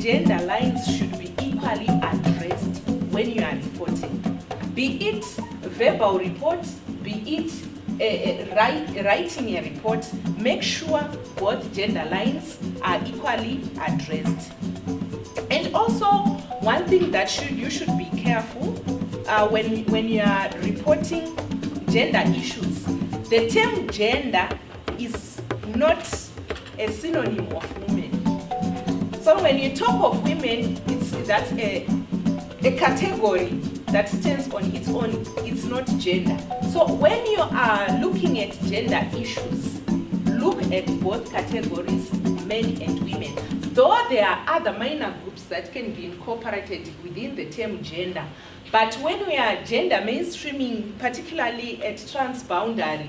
gender lines should be equally addressed when you are reporting. Be it verbal report, be it writing a report, make sure both gender lines are equally addressed. And also, one thing that you should be careful when you are reporting gender issues, the term gender is not a synonym of women. So when you talk of women, that's a category that stands on its own. It's not gender. So when you are looking at gender issues, look at both categories, men and women. Though there are other minor groups that can be incorporated within the term gender, but when we are gender mainstreaming, particularly at transboundary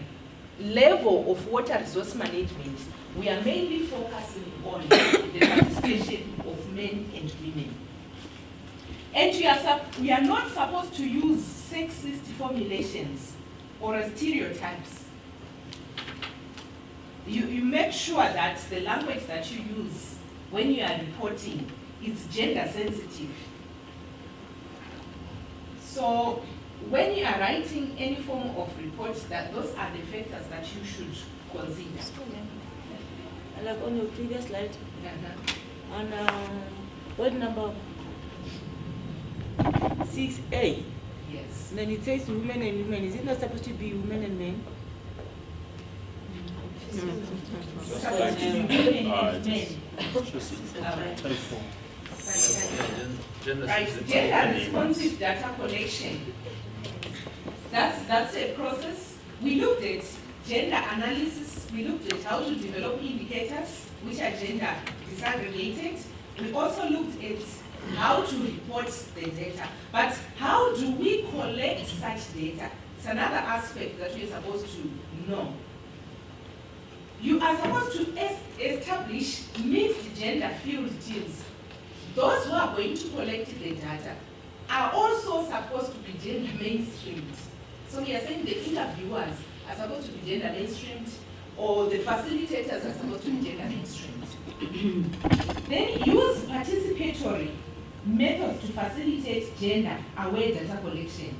level of water resource management, we are mainly focusing on the participation of men and women. And we are not supposed to use sexist formulations or stereotypes. You make sure that the language that you use when you are reporting is gender sensitive. So when you are writing any form of report, those are the factors that you should consider. Like on your previous slide, on what number 6A? Yes. Then it says women and women. Is it not supposed to be women and men? It's supposed to be women and men. Right, gender responsive data collection. That's a process. We looked at gender analysis. We looked at how to develop indicators which are gender disaggregated. We also looked at how to report the data. But how do we collect such data? It's another aspect that we're supposed to know. You are supposed to establish mixed gender field teams. Those who are going to collect the data are also supposed to be gender mainstreamed. So we are saying the interviewers are supposed to be gender mainstreamed, or the facilitators are supposed to be gender mainstreamed. Then use participatory methods to facilitate gender-aware data collection.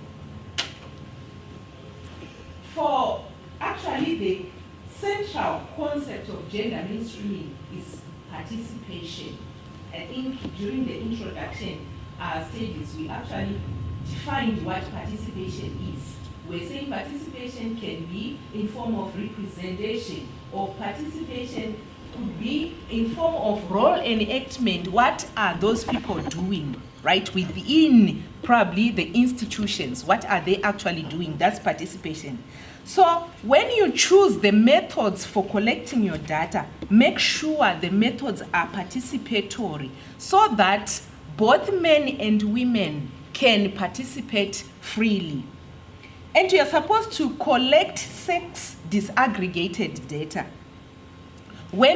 For actually the central concept of gender mainstreaming is participation. I think during the introduction stages, we actually defined what participation is. We're saying participation can be in form of representation, or participation could be in form of role enactment. What are those people doing, right, within probably the institutions? What are they actually doing? That's participation. So when you choose the methods for collecting your data, make sure the methods are participatory so that both men and women can participate freely. And you are supposed to collect sex disaggregated data where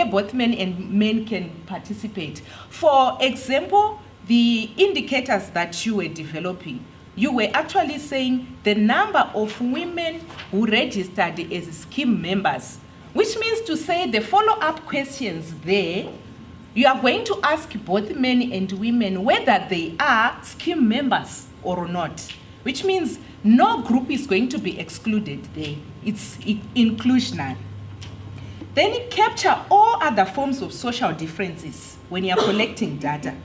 both men and men can participate. For example, the indicators that you were developing, you were actually saying the number of women who registered as scheme members, which means to say the follow-up questions there, you are going to ask both men and women whether they are scheme members or not, which means no group is going to be excluded there. It's inclusionary. Then capture all other forms of social differences when you are collecting data.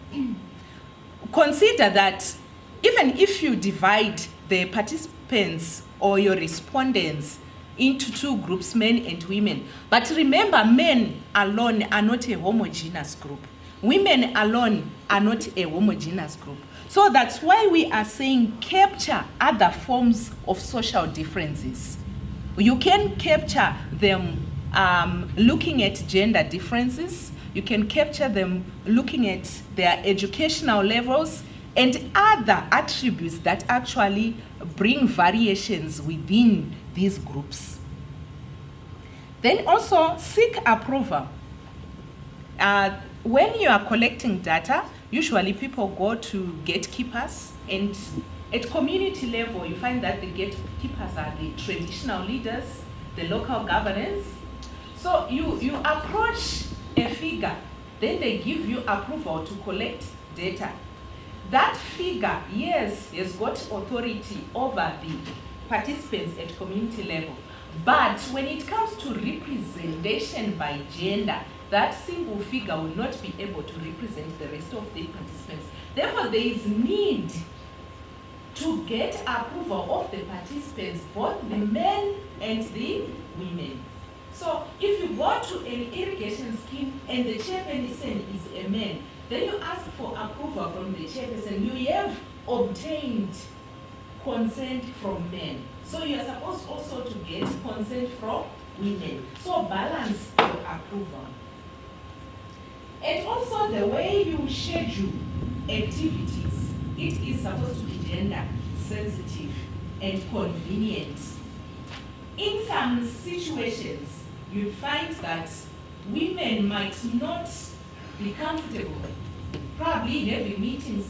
Consider that even if you divide the participants or your respondents into two groups, men and women, but remember, men alone are not a homogeneous group. Women alone are not a homogeneous group. So that's why we are saying capture other forms of social differences. You can capture them looking at gender differences. You can capture them looking at their educational levels and other attributes that actually bring variations within these groups. Then also seek approval. When you are collecting data, usually people go to gatekeepers, and at community level, you find that the gatekeepers are the traditional leaders, the local governance. So you approach a figure then they give you approval to collect data. That figure, yes, has got authority over the participants at community level. But when it comes to representation by gender, that single figure will not be able to represent the rest of the participants. Therefore, there is need to get approval of the participants, both the men and the women. So if you go to an irrigation scheme and the chairperson is a man, then you ask for approval from the chairperson. You have obtained consent from men. So you are supposed also to get consent from women. So balance your approval. And also the way you schedule activities, it is supposed to be gender sensitive and convenient. In some situations, you find that women might not be comfortable probably having meetings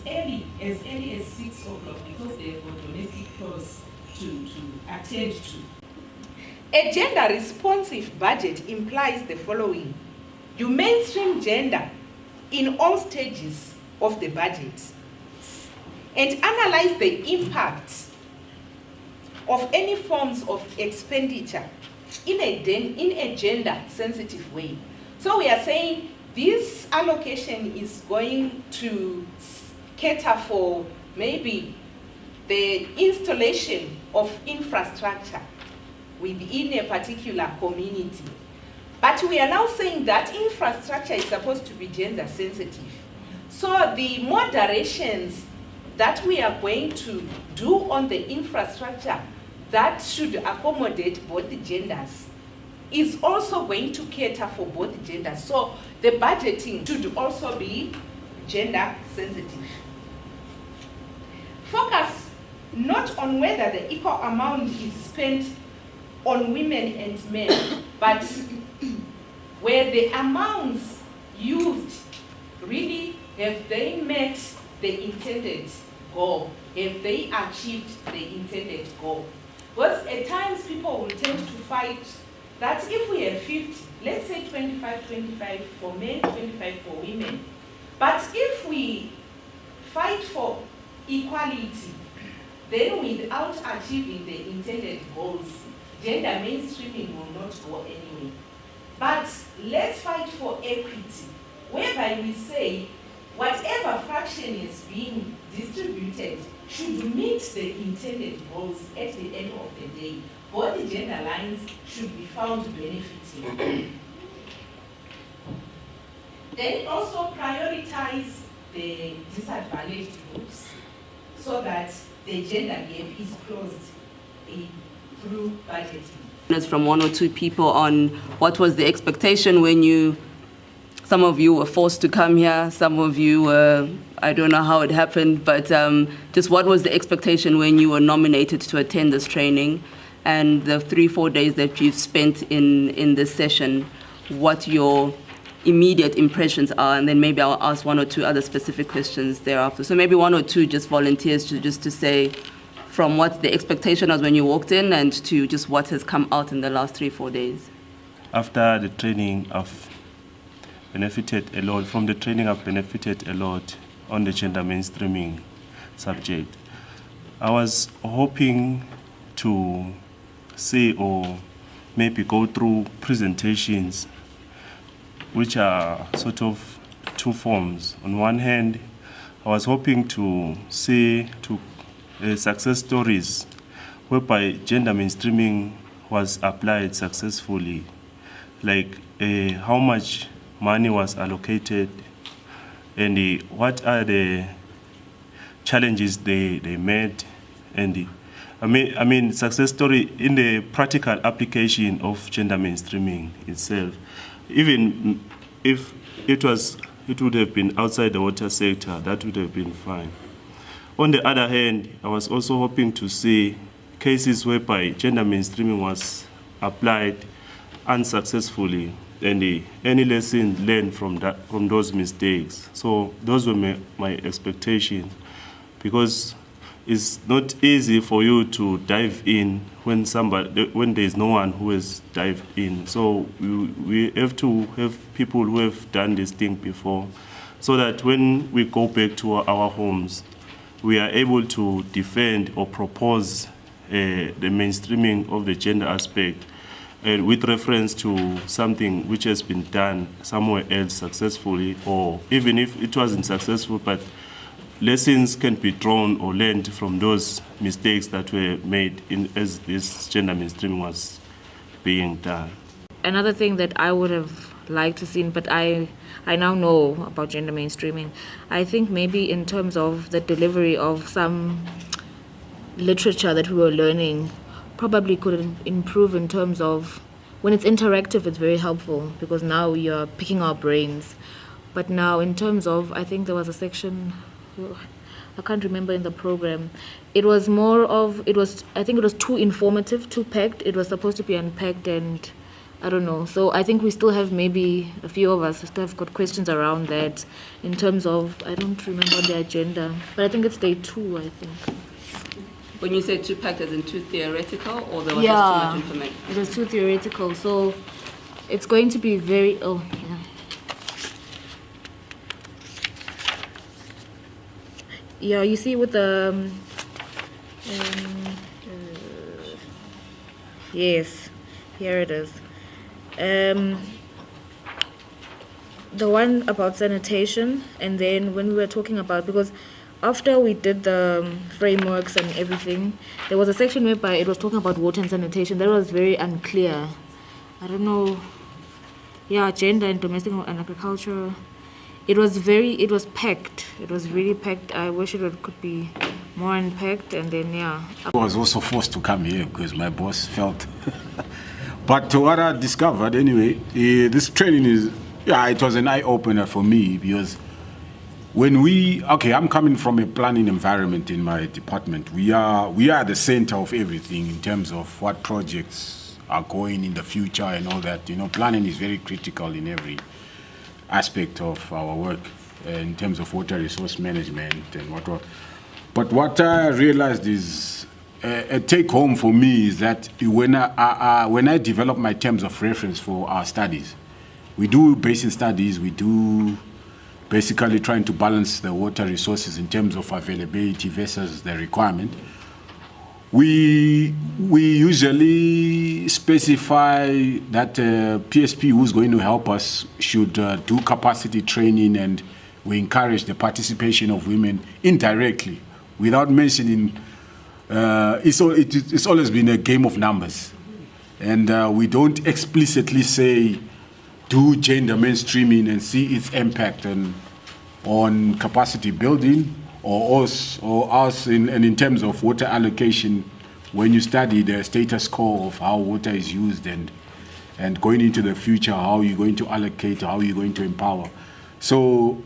as early as 6 o'clock because they have got domestic chores to attend to. A gender responsive budget implies the following. You mainstream gender in all stages of the budget and analyze the impact of any forms of expenditure in a gender sensitive way. So we are saying this allocation is going to cater for maybe the installation of infrastructure within a particular community. But we are now saying that infrastructure is supposed to be gender sensitive. So the moderations that we are going to do on the infrastructure that should accommodate both the genders is also going to cater for both genders. So the budgeting should also be gender sensitive. Focus not on whether the equal amount is spent on women and men, but where the amounts used really, have they met the intended goal? Have they achieved the intended goal? Because at times people will tend to fight that if we have 50, let's say 25-25 for men, 25 for women, but if we fight for equality, then without achieving the intended goals, gender mainstreaming will not go anywhere. But let's fight for equity, whereby we say whatever fraction is being distributed should meet the intended goals at the end of the day. Both the gender lines should be found benefiting. Then also prioritize the disadvantaged groups so that the gender gap is closed through budgeting. From one or two people on what was the expectation when some of you were forced to come here, some of you were, I don't know how it happened, but just what was the expectation when you were nominated to attend this training, and the 3-4 days that you've spent in this session, what your immediate impressions are, and then maybe I'll ask one or two other specific questions thereafter. So maybe one or two just volunteers to say from what the expectation was when you walked in and to just what has come out in the last 3-4 days. After the training, I've benefited a lot. From the training, I've benefited a lot on the gender mainstreaming subject. I was hoping to see or maybe go through presentations which are sort of two forms. On one hand, I was hoping to see success stories whereby gender mainstreaming was applied successfully, like how much money was allocated and what are the challenges they met, and I mean success story in the practical application of gender mainstreaming itself. Even if it would have been outside the water sector, that would have been fine. On the other hand, I was also hoping to see cases whereby gender mainstreaming was applied unsuccessfully and any lesson learned from those mistakes. So those were my expectations, because it's not easy for you to dive in when there is no one who has dived in. So we have to have people who have done this thing before, so that when we go back to our homes, we are able to defend or propose the mainstreaming of the gender aspect with reference to something which has been done somewhere else successfully, or even if it wasn't successful, but lessons can be drawn or learned from those mistakes that were made as this gender mainstreaming was being done. Another thing that I would have liked to see, but I now know about gender mainstreaming, I think maybe in terms of the delivery of some literature that we were learning, probably could improve in terms of when it's interactive, it's very helpful because now you're picking our brains. But now in terms of, I think there was a section, I can't remember in the program, it was more of, I think it was too informative, too packed. It was supposed to be unpacked, and I don't know. So I think we still have, maybe a few of us still have got questions around that in terms of, I don't remember the agenda, but I think it's day 2, I think. When you say too packed, as in too theoretical, or there was just too much information? It was too theoretical. So it's going to be very, yeah, you see with the, yes, here it is. The one about sanitation, and then when we were talking about, because after we did the frameworks and everything, there was a section whereby it was talking about water and sanitation. That was very unclear. I don't know. Yeah, gender and domestic and agriculture. It was packed. It was really packed. I wish it could be more unpacked, and then, yeah. I was also forced to come here because my boss felt. But what I discovered anyway, this training it was an eye-opener for me, because when I'm coming from a planning environment in my department. We are the center of everything in terms of what projects are going in the future and all that. Planning is very critical in every aspect of our work in terms of water resource management and what. But what I realized is a take home for me is that when I develop my terms of reference for our studies, we do basin studies, we do basically trying to balance the water resources in terms of availability versus the requirement. We usually specify that PSP who's going to help us should do capacity training, and we encourage the participation of women indirectly, without mentioning. It's always been a game of numbers, and we don't explicitly say do gender mainstreaming and see its impact on capacity building, or us in terms of water allocation. When you study the status quo of how water is used and going into the future, how you're going to allocate, how you're going to empower. So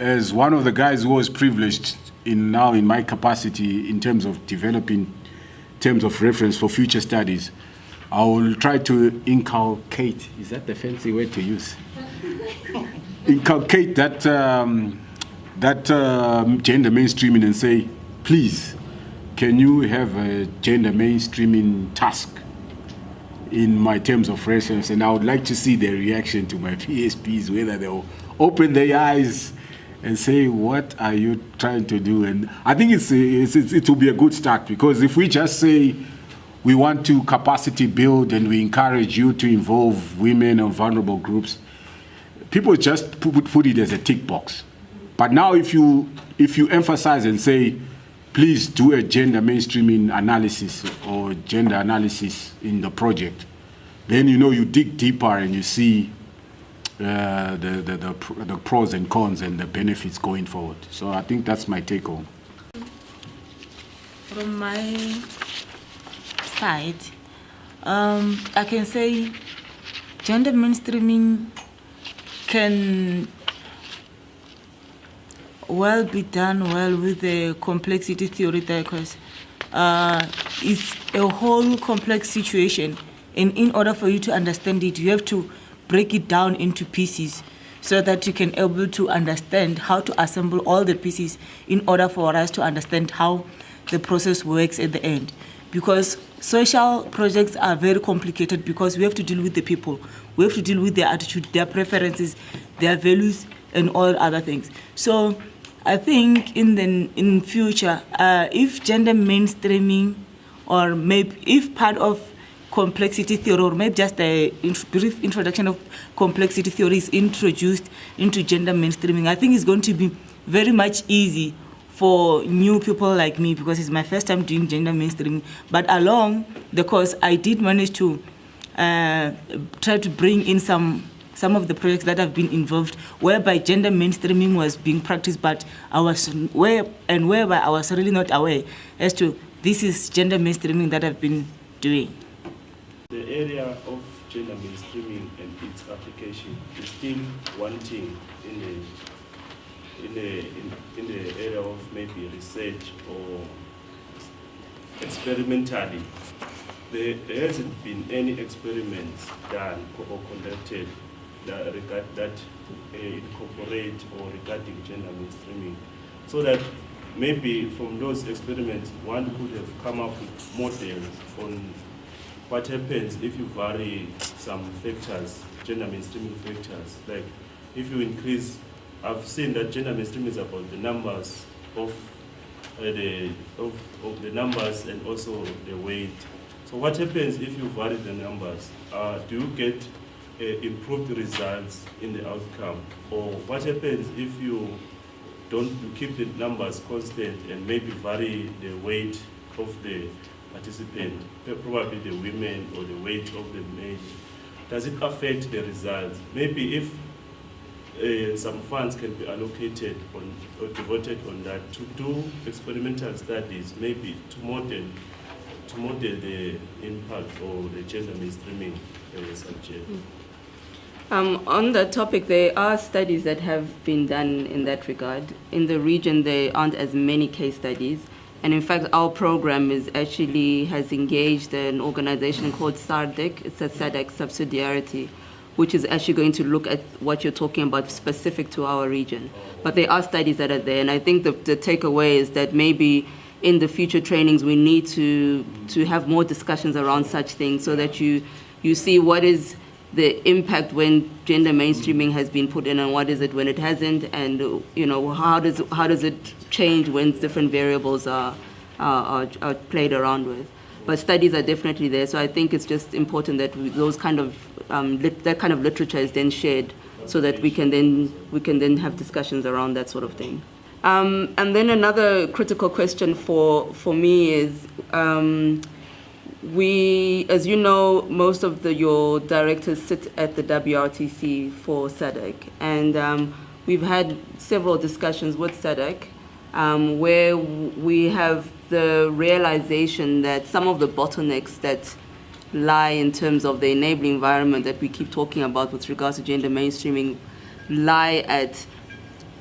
as one of the guys who was privileged in my capacity in terms of developing terms of reference for future studies, I will try to inculcate, is that the fancy word to use? Inculcate that gender mainstreaming and say, please, can you have a gender mainstreaming task in my terms of reference? And I would like to see their reaction to my PSPs, whether they'll open their eyes and say, what are you trying to do? And I think it will be a good start, because if we just say we want to capacity build and we encourage you to involve women or vulnerable groups, people just put it as a tick box. But now if you emphasize and say, please do a gender mainstreaming analysis or gender analysis in the project, then you dig deeper and you see the pros and cons and the benefits going forward. So I think that's my take home. From my side, I can say gender mainstreaming can well be done well with the complexity theory, because it's a whole complex situation, and in order for you to understand it, you have to break it down into pieces so that you can able to understand how to assemble all the pieces in order for us to understand how the process works at the end. Because social projects are very complicated because we have to deal with the people. We have to deal with their attitude, their preferences, their values, and all other things. So I think in future, if gender mainstreaming, or maybe if part of complexity theory, or maybe just a brief introduction of complexity theory is introduced into gender mainstreaming, I think it's going to be very much easy for new people like me, because it's my first time doing gender mainstreaming. But along the course, I did manage to try to bring in some of the projects that have been involved, whereby gender mainstreaming was being practiced, but whereby I was really not aware as to this is gender mainstreaming that I've been doing. The area of gender mainstreaming and its application is still wanting in the area of maybe research or experimentally. There hasn't been any experiments done or conducted that incorporate or regarding gender mainstreaming, so that maybe from those experiments one could have come up with models on what happens if you vary some factors, gender mainstreaming factors. Like if you increase, I've seen that gender mainstreaming is about the numbers of the numbers and also the weight. So what happens if you vary the numbers? Do you get improved results in the outcome? Or what happens if you keep the numbers constant and maybe vary the weight of the participant, probably the women, or the weight of the men? Does it affect the results? Maybe if some funds can be allocated or devoted on that to do experimental studies, maybe to model the impact or the gender mainstreaming subject. On that topic, there are studies that have been done in that regard. In the region, there aren't as many case studies. And in fact, our program has engaged an organization called SADC. It's a SADC subsidiarity, which is actually going to look at what you're talking about specific to our region. But there are studies that are there, and I think the takeaway is that maybe in the future trainings we need to have more discussions around such things, so that you see what is the impact when gender mainstreaming has been put in, and what is it when it hasn't, and how does it change when different variables are played around with. But studies are definitely there, so I think it's just important that those kind of that kind of literature is then shared, so that we can then have discussions around that sort of thing. And then another critical question for me is, as you know, most of your directors sit at the WRTC for SADC, and we've had several discussions with SADC where we have the realization that some of the bottlenecks that lie in terms of the enabling environment that we keep talking about with regards to gender mainstreaming lie at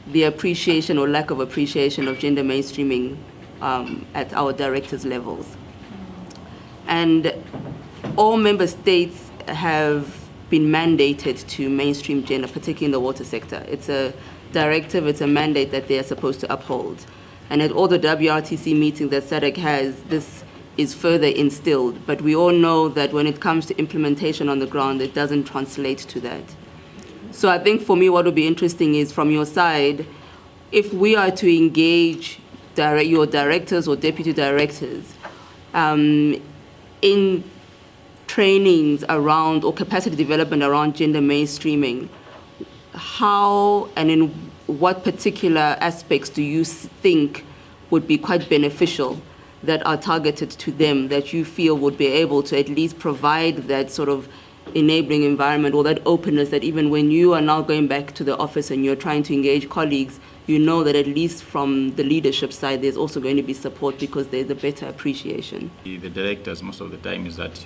the appreciation or lack of appreciation of gender mainstreaming at our directors' levels. And all member states have been mandated to mainstream gender, particularly in the water sector. It's a directive, it's a mandate that they are supposed to uphold. And at all the WRTC meetings that SADC has, this is further instilled. But we all know that when it comes to implementation on the ground, it doesn't translate to that. So I think for me, what would be interesting is from your side, if we are to engage your directors or deputy directors in trainings around or capacity development around gender mainstreaming, how and in what particular aspects do you think would be quite beneficial that are targeted to them, that you feel would be able to at least provide that sort of enabling environment or that openness that even when you are now going back to the office and you're trying to engage colleagues, you know that at least from the leadership side there's also going to be support because there's a better appreciation. The directors most of the time is that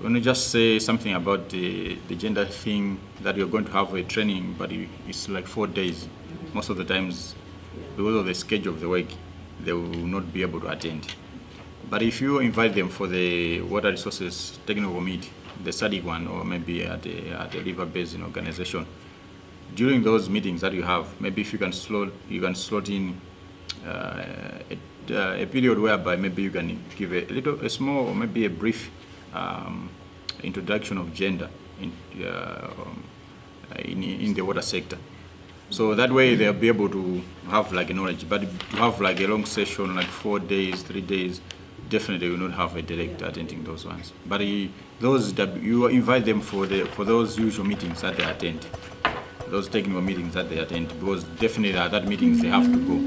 when you just say something about the gender thing, that you're going to have a training, but it's like 4 days, most of the times because of the schedule of the work, they will not be able to attend. But if you invite them for the water resources technical meet, the SADC one, or maybe at a river basin organization, during those meetings that you have, maybe if you can slot in a period whereby maybe you can give a small, or maybe a brief introduction of gender in the water sector. So that way they'll be able to have like a knowledge, but to have like a long session, like 4 days, 3 days, definitely will not have a director attending those ones. But those that you invite them for those usual meetings that they attend, those technical meetings that they attend, because definitely at that meetings they have to go.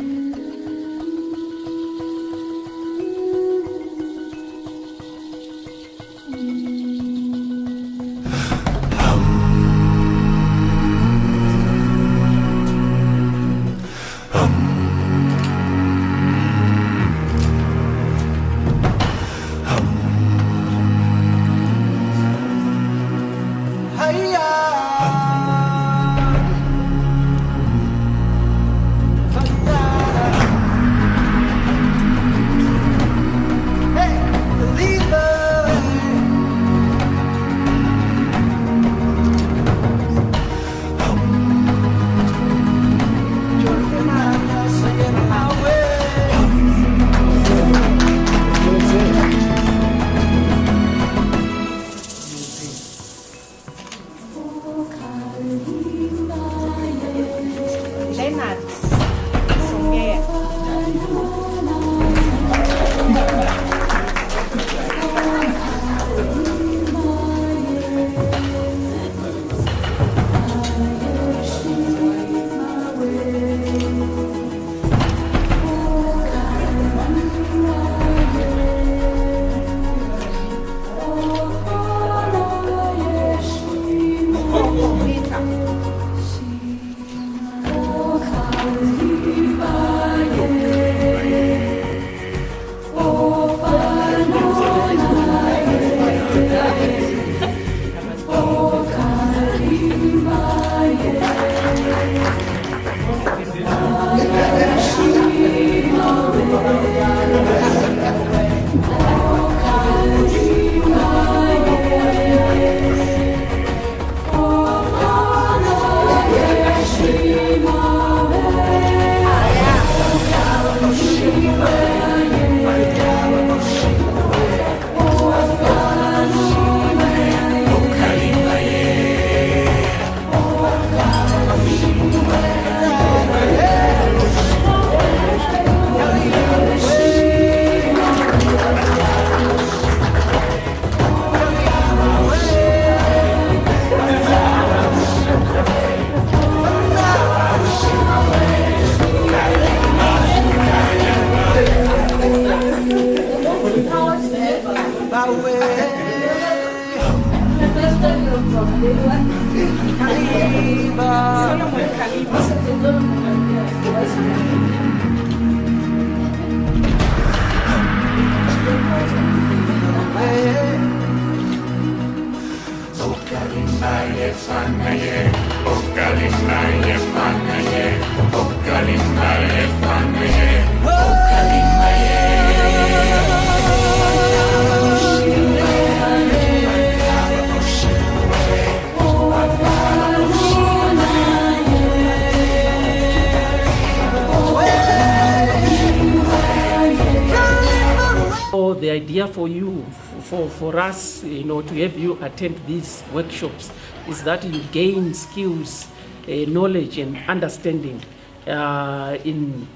The idea for you, for us, you know, to have you attend these workshops is that you gain skills, knowledge and understanding in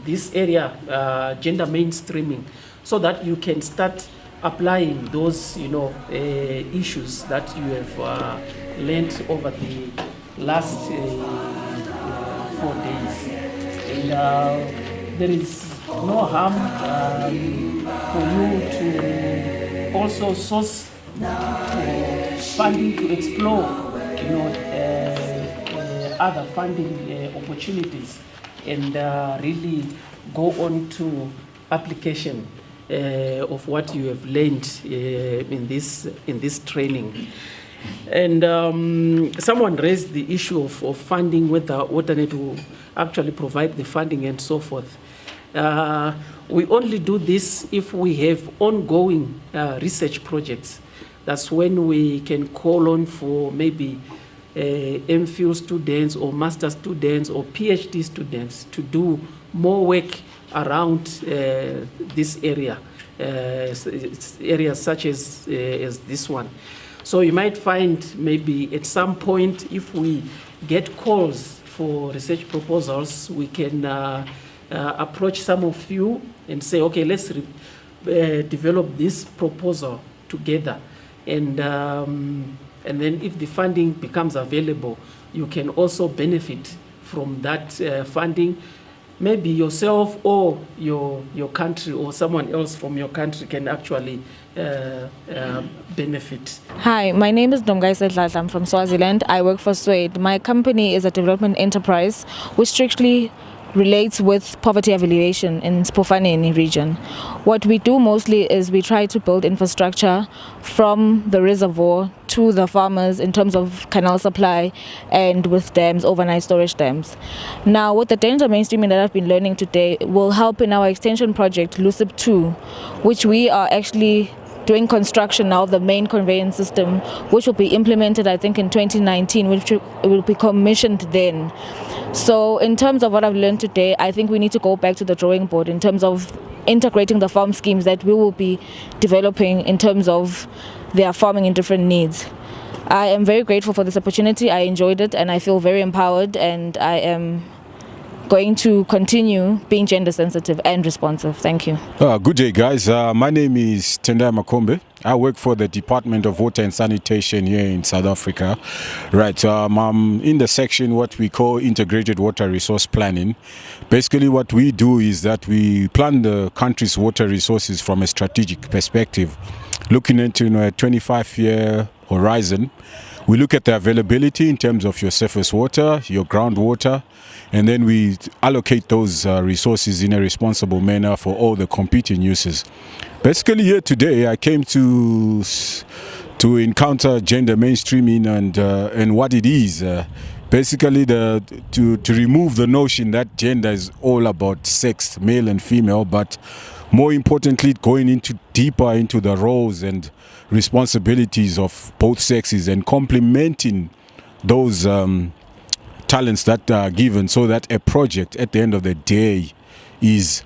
this area, gender mainstreaming, so that you can start applying those, you know, issues that you have learned over the last 4 days. And there is no harm for you to also source funding to explore, you know, other funding opportunities, and really go on to application of what you have learned in this training. And someone raised the issue of funding, whether WaterNet will actually provide the funding and so forth. We only do this if we have ongoing research projects. That's when we can call on for maybe MPhil students or master students or PhD students to do more work around this area, areas such as this one. So you might find maybe at some point, if we get calls for research proposals, we can approach some of you and say, okay, let's develop this proposal together. And then if the funding becomes available, you can also benefit from that funding. Maybe yourself or your country or someone else from your country can actually benefit. Hi, my name is Nomgaisa Dladla. I'm from Swaziland. I work for SWADE. My company is a development enterprise which strictly relates with poverty alleviation in Spofaneni region. What we do mostly is we try to build infrastructure from the reservoir to the farmers in terms of canal supply and with dams, overnight storage dams. Now, with the gender mainstreaming that I've been learning today will help in our extension project, LUCIP 2, which we are actually doing construction now of the main conveyance system, which will be implemented, I think, in 2019, which will be commissioned then. So in terms of what I've learned today, I think we need to go back to the drawing board in terms of integrating the farm schemes that we will be developing in terms of their farming in different needs. I am very grateful for this opportunity. I enjoyed it and I feel very empowered, and I am going to continue being gender sensitive and responsive. Thank you. Good day, guys. My name is Tendai Makombe. I work for the Department of Water and Sanitation here in South Africa. Right, I'm in the section what we call integrated water resource planning. Basically what we do is that we plan the country's water resources from a strategic perspective, looking into a 25-year horizon. We look at the availability in terms of your surface water, your groundwater, and then we allocate those resources in a responsible manner for all the competing uses. Basically here today I came to encounter gender mainstreaming and what it is. Basically to remove the notion that gender is all about sex, male and female, but more importantly going deeper into the roles and responsibilities of both sexes and complementing those talents that are given, so that a project at the end of the day is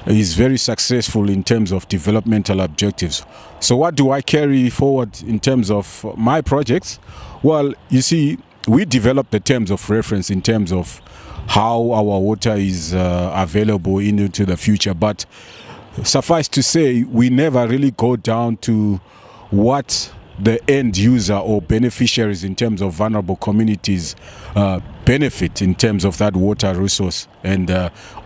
very successful in terms of developmental objectives. So what do I carry forward in terms of my projects? Well, you see, we develop the terms of reference in terms of how our water is available into the future, but suffice to say, we never really go down to what the end user or beneficiaries in terms of vulnerable communities benefit in terms of that water resource and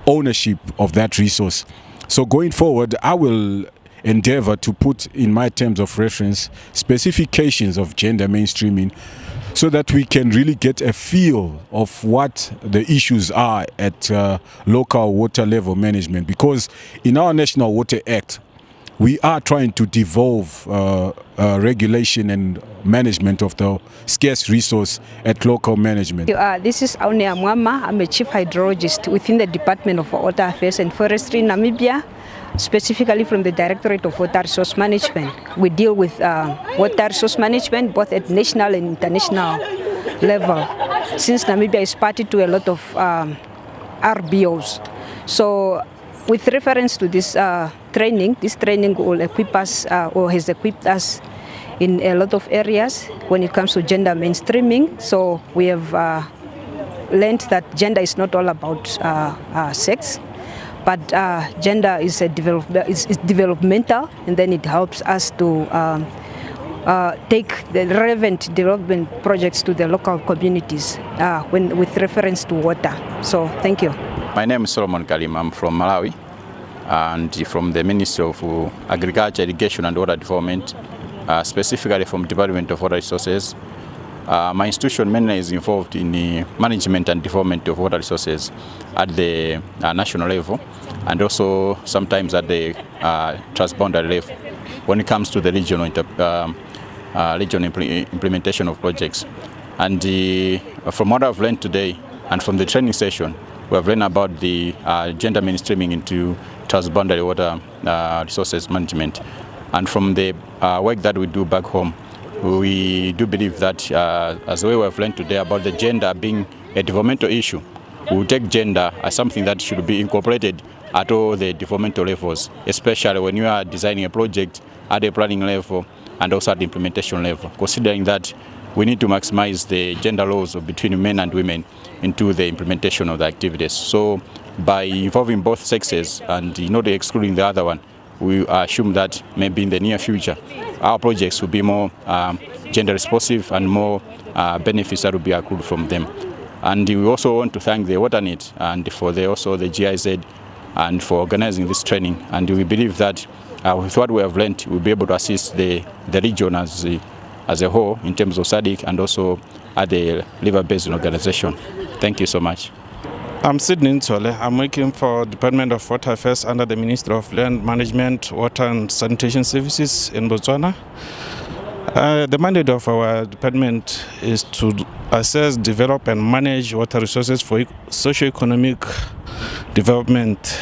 ownership of that resource. So going forward, I will endeavor to put in my terms of reference specifications of gender mainstreaming so that we can really get a feel of what the issues are at local water level management. Because in our National Water Act, we are trying to devolve regulation and management of the scarce resource at local management. This is Aunia Mwama. I'm a chief hydrologist within the Department of Water Affairs and Forestry in Namibia, specifically from the Directorate of Water Resource Management. We deal with water resource management both at national and international level, since Namibia is party to a lot of RBOs. So with reference to this training will equip us or has equipped us in a lot of areas when it comes to gender mainstreaming. So we have learned that gender is not all about sex, but gender is developmental, and then it helps us to take the relevant development projects to the local communities with reference to water. So thank you. My name is Solomon Kalim. I'm from Malawi and from the Ministry of Agriculture, Irrigation and Water Development, specifically from Department of Water Resources. My institution mainly is involved in the management and development of water resources at the national level, and also sometimes at the transboundary level when it comes to the regional implementation of projects. And from what I've learned today and from the training session, we have learned about the gender mainstreaming into transboundary water resources management. And from the work that we do back home, we do believe that, as we have learned today about the gender being a developmental issue, we will take gender as something that should be incorporated at all the developmental levels, especially when you are designing a project at the planning level and also at the implementation level, considering that we need to maximize the gender roles between men and women into the implementation of the activities. So by involving both sexes and not excluding the other one, we assume that maybe in the near future our projects will be more gender responsive and more benefits that will be accrued from them. And we also want to thank the WaterNet and for also the GIZ and for organizing this training. And we believe that with what we have learned, we'll be able to assist the region as a whole in terms of SADC and also at the River Basin Organization. Thank you so much. I'm Sidney Ntole. I'm working for Department of Water Affairs under the Ministry of Land Management, Water and Sanitation Services in Botswana. The mandate of our department is to assess, develop and manage water resources for socio-economic development.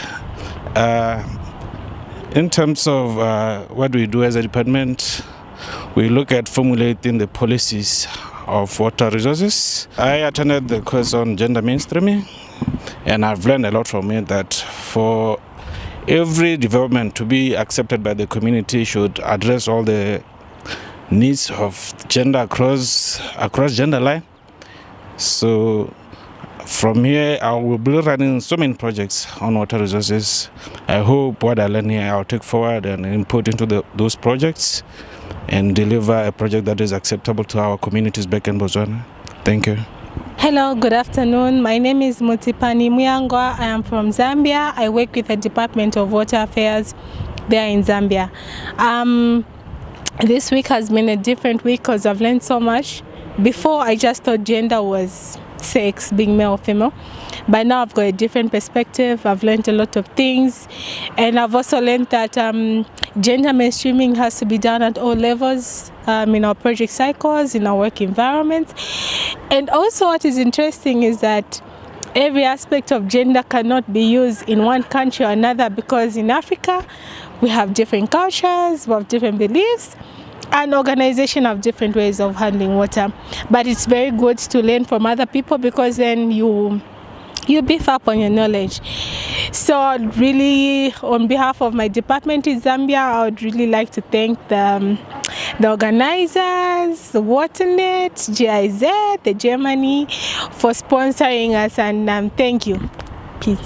In terms of what we do as a department, we look at formulating the policies of water resources. I attended the course on gender mainstreaming, and I've learned a lot from it that for every development to be accepted by the community should address all the needs of gender across gender line. So from here, I will be running so many projects on water resources. I hope what I learn here I'll take forward and input into those projects and deliver a project that is acceptable to our communities back in Botswana. Thank you. Hello, good afternoon. My name is Mutipani Muyangwa. I am from Zambia. I work with the Department of Water Affairs there in Zambia. This week has been a different week because I've learned so much. Before, I just thought gender was sex, being male or female. But now I've got a different perspective. I've learned a lot of things. And I've also learned that gender mainstreaming has to be done at all levels, in our project cycles, in our work environments. And also what is interesting is that every aspect of gender cannot be used in one country or another, because in Africa, we have different cultures, we have different beliefs, and organization have different ways of handling water. But it's very good to learn from other people, because then you beef up on your knowledge. So really, on behalf of my department in Zambia, I would really like to thank the organizers, the WaterNet, GIZ, the Germany for sponsoring us, and thank you. Peace.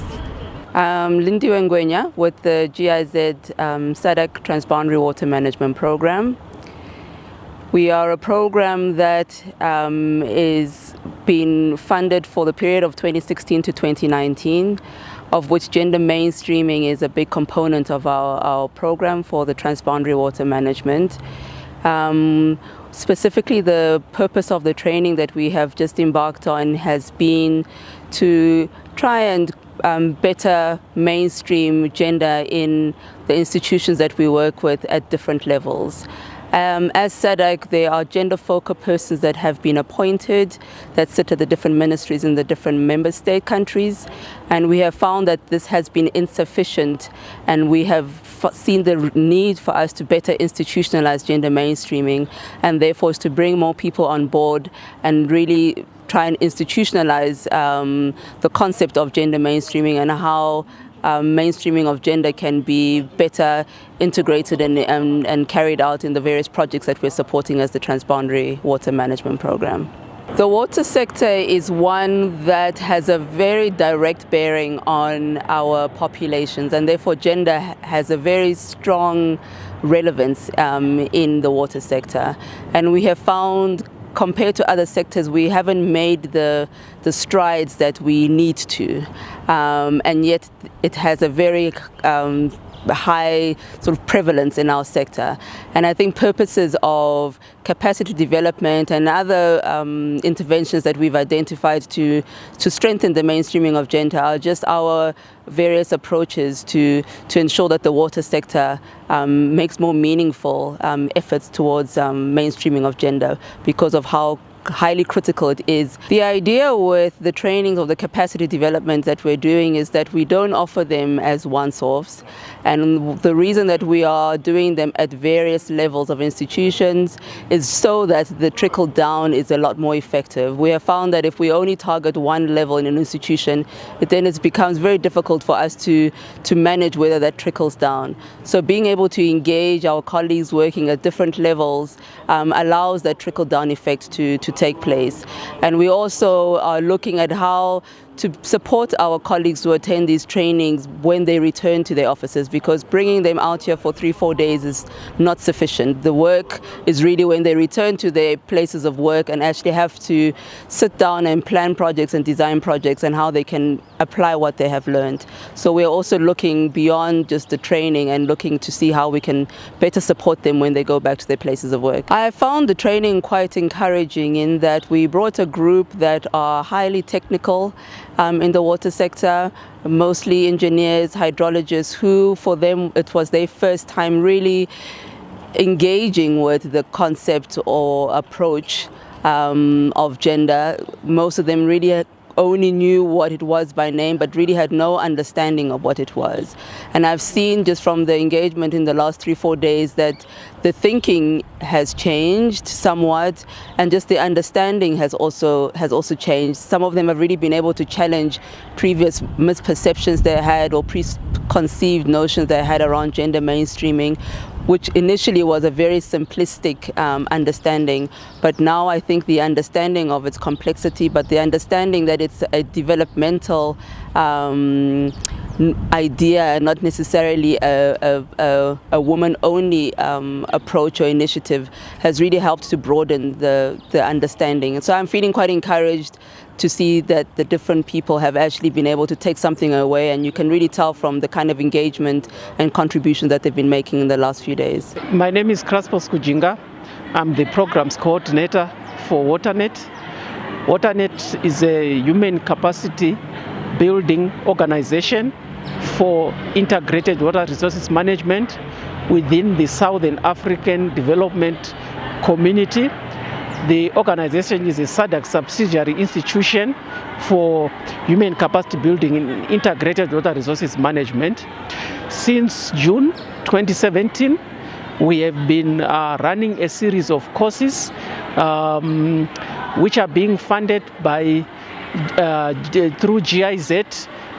Lindy Wengwenya with the GIZ SADC Transboundary Water Management Program. We are a program that is being funded for the period of 2016 to 2019, of which gender mainstreaming is a big component of our program for the transboundary water management. Specifically, the purpose of the training that we have just embarked on has been to try and better mainstream gender in the institutions that we work with at different levels. As SADC, there are gender focal persons that have been appointed that sit at the different ministries in the different member state countries, and we have found that this has been insufficient, and we have seen the need for us to better institutionalize gender mainstreaming, and therefore is to bring more people on board and really try and institutionalize the concept of gender mainstreaming and how mainstreaming of gender can be better integrated and carried out in the various projects that we're supporting as the Transboundary Water Management Program. The water sector is one that has a very direct bearing on our populations, and therefore gender has a very strong relevance in the water sector. And we have found, compared to other sectors, we haven't made the strides that we need to, and yet it has a very high sort of prevalence in our sector. And I think purposes of capacity development and other interventions that we've identified to strengthen the mainstreaming of gender are just our various approaches to ensure that the water sector makes more meaningful efforts towards mainstreaming of gender, because of how highly critical it is. The idea with the trainings of the capacity development that we're doing is that we don't offer them as once-offs, and the reason that we are doing them at various levels of institutions is so that the trickle down is a lot more effective. We have found that if we only target one level in an institution, then it becomes very difficult for us to manage whether that trickles down. So being able to engage our colleagues working at different levels allows that trickle down effect to take place. And we also are looking at how to support our colleagues who attend these trainings when they return to their offices, because bringing them out here for 3-4 days is not sufficient. The work is really when they return to their places of work and actually have to sit down and plan projects and design projects and how they can apply what they have learned. So we're also looking beyond just the training and looking to see how we can better support them when they go back to their places of work. I found the training quite encouraging in that we brought a group that are highly technical in the water sector, mostly engineers, hydrologists, who for them it was their first time really engaging with the concept or approach of gender. Most of them really only knew what it was by name, but really had no understanding of what it was. And I've seen just from the engagement in the last 3-4 days that the thinking has changed somewhat, and just the understanding has also changed. Some of them have really been able to challenge previous misperceptions they had or preconceived notions they had around gender mainstreaming, which initially was a very simplistic understanding. But now I think the understanding of its complexity, but the understanding that it's a developmental idea and not necessarily a woman-only approach or initiative, has really helped to broaden the understanding. And so I'm feeling quite encouraged to see that the different people have actually been able to take something away, and you can really tell from the kind of engagement and contribution that they've been making in the last few days. My name is Kraspos Kujinga. I'm the programs coordinator for WaterNet. WaterNet is a human capacity building organization for integrated water resources management within the Southern African Development Community. The organization is a SADC subsidiary institution for human capacity building in integrated water resources management. Since June 2017, we have been running a series of courses which are being funded by through GIZ,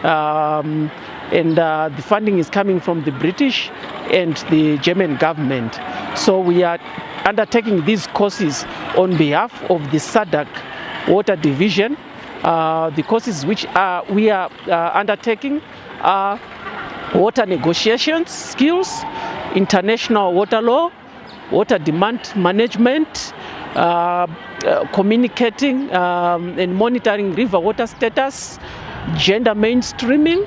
and the funding is coming from the British and the German government. So we are undertaking these courses on behalf of the SADC Water Division. The courses which we are undertaking are water negotiations skills, international water law, water demand management, communicating and monitoring river water status, gender mainstreaming,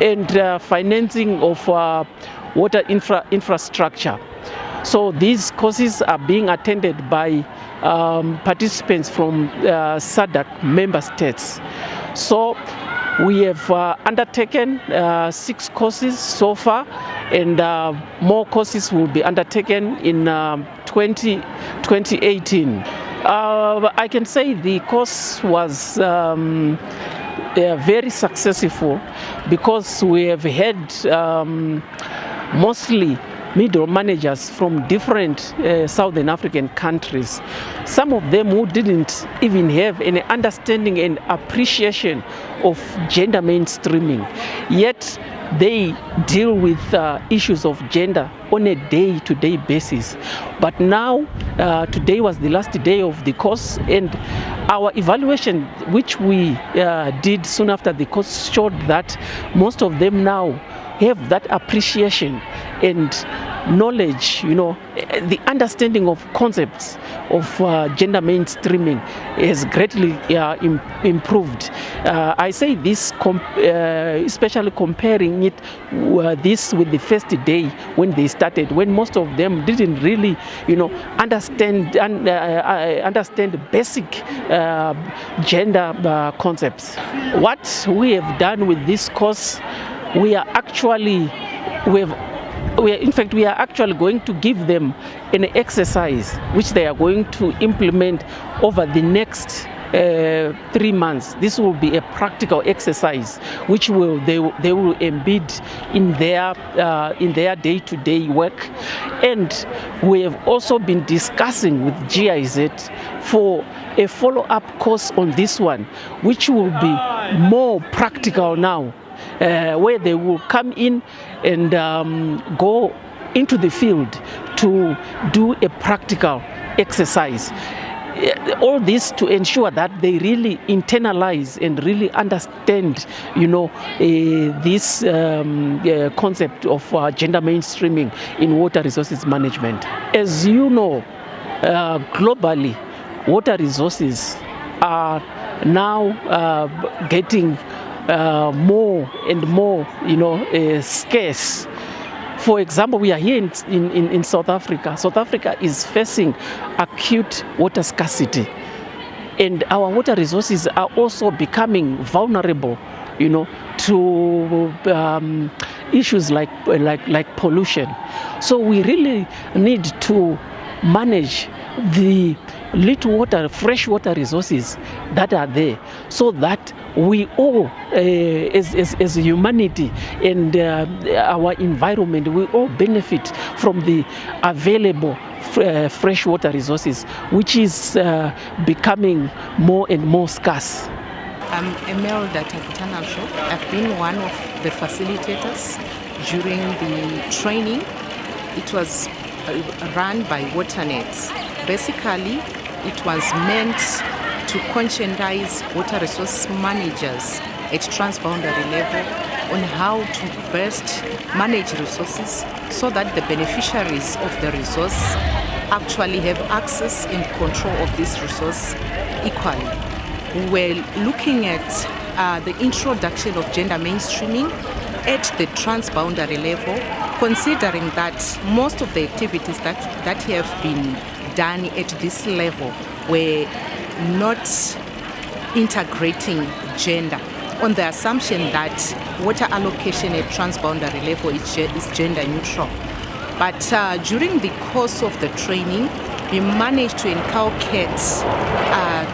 and financing of water infrastructure. So these courses are being attended by participants from SADC member states. So we have undertaken 6 courses so far, and more courses will be undertaken in 2018. I can say the course was very successful because we have had mostly middle managers from different Southern African countries. Some of them who didn't even have any understanding and appreciation of gender mainstreaming, yet they deal with issues of gender on a day-to-day basis. But now, today was the last day of the course, and our evaluation, which we did soon after the course, showed that most of them now have that appreciation and knowledge, the understanding of concepts of gender mainstreaming has greatly improved. I say this especially comparing it this with the first day when they started, when most of them didn't really understand basic gender concepts. What we have done with this course, we have we are actually going to give them an exercise which they are going to implement over the next 3 months. This will be a practical exercise which they will embed in their day-to-day work. And we have also been discussing with GIZ for a follow-up course on this one, which will be more practical now, where they will come in and go into the field to do a practical exercise. All this to ensure that they really internalize and really understand, this concept of gender mainstreaming in water resources management. As you know, globally, water resources are now getting more and more, scarce. For example, we are here in South Africa. South Africa is facing acute water scarcity, and our water resources are also becoming vulnerable, to issues like pollution. So we really need to manage the fresh water resources that are there, so that we all, as humanity and our environment, we all benefit from the available fresh water resources, which is becoming more and more scarce. I'm Emelda Takitanasho. I've been one of the facilitators during the training. It was run by WaterNet. Basically, it was meant to conscientize water resource managers at transboundary level on how to best manage resources so that the beneficiaries of the resource actually have access and control of this resource equally. We're looking at the introduction of gender mainstreaming at the transboundary level, considering that most of the activities that have been done at this level were not integrating gender, on the assumption that water allocation at transboundary level is gender neutral. But during the course of the training, we managed to inculcate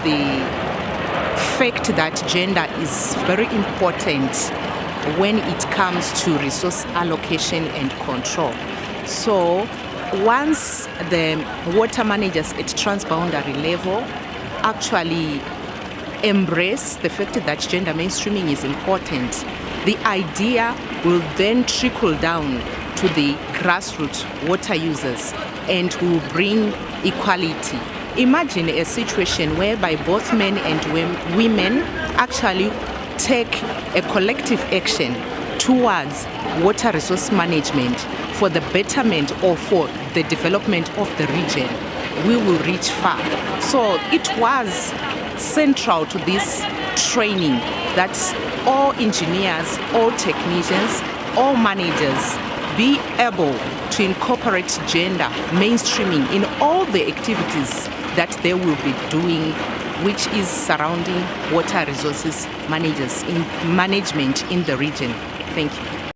the fact that gender is very important when it comes to resource allocation and control. So once the water managers at transboundary level actually embrace the fact that gender mainstreaming is important, the idea will then trickle down to the grassroots water users and will bring equality. Imagine a situation whereby both men and women actually take a collective action towards water resource management for the betterment or for the development of the region. We will reach far. So it was central to this training that all engineers, all technicians, all managers be able to incorporate gender mainstreaming in all the activities that they will be doing, which is surrounding water resources management in the region. Thank you.